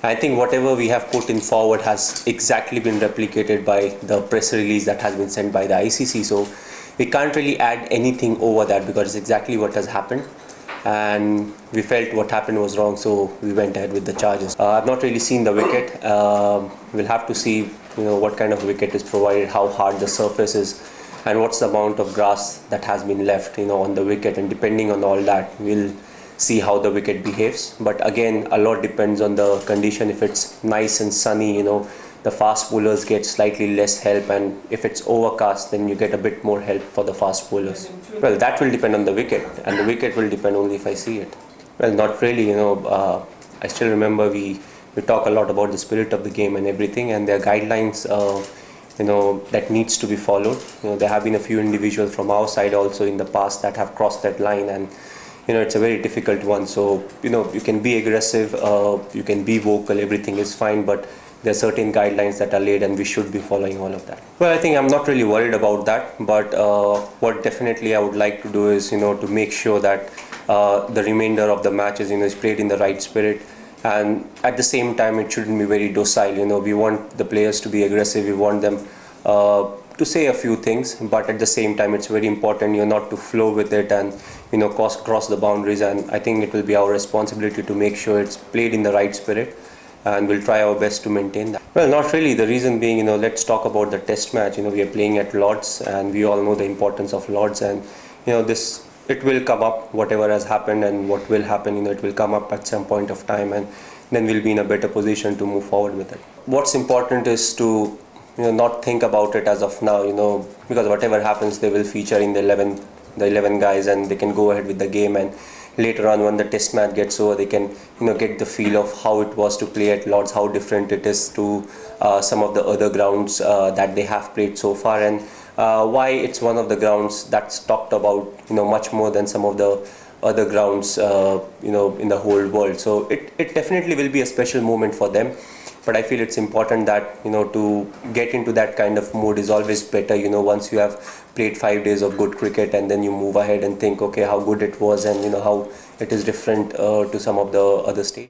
I think whatever we have put in forward has exactly been replicated by the press release that has been sent by the ICC. So we can't really add anything over that because it's exactly what has happened. And we felt what happened was wrong, so we went ahead with the charges. I've not really seen the wicket. We'll have to see, what kind of wicket is provided, how hard the surface is, and what's the amount of grass that has been left, on the wicket. And depending on all that, we'll see how the wicket behaves. But again, a lot depends on the condition. If it's nice and sunny, the fast bowlers get slightly less help, and if it's overcast, then you get a bit more help for the fast bowlers. Well, that will depend on the wicket, and the wicket will depend only if I see it. Well, not really. I still remember we talk a lot about the spirit of the game and everything, and there are guidelines that needs to be followed. There have been a few individuals from our side also in the past that have crossed that line, and it's a very difficult one. So you can be aggressive, you can be vocal, everything is fine, but there are certain guidelines that are laid and we should be following all of that. Well, I think I'm not really worried about that, but what definitely I would like to do is to make sure that the remainder of the matches is played in the right spirit, and at the same time it shouldn't be very docile. We want the players to be aggressive, we want them to say a few things, but at the same time it's very important not to flow with it and cross the boundaries. And I think it will be our responsibility to make sure it's played in the right spirit, and we'll try our best to maintain that. Well, not really. The reason being, let's talk about the test match. We are playing at Lords, and we all know the importance of Lords, and it will come up, whatever has happened and what will happen, it will come up at some point of time, and then we'll be in a better position to move forward with it. What's important is to not think about it as of now, because whatever happens, they will feature in the 11 guys, and they can go ahead with the game, and later on when the test match gets over, they can get the feel of how it was to play at Lords, how different it is to some of the other grounds that they have played so far, and why it's one of the grounds that's talked about much more than some of the other grounds in the whole world. So it definitely will be a special moment for them. But I feel it's important that to get into that kind of mood is always better, once you have played 5 days of good cricket, and then you move ahead and think, okay, how good it was, and how it is different to some of the other states.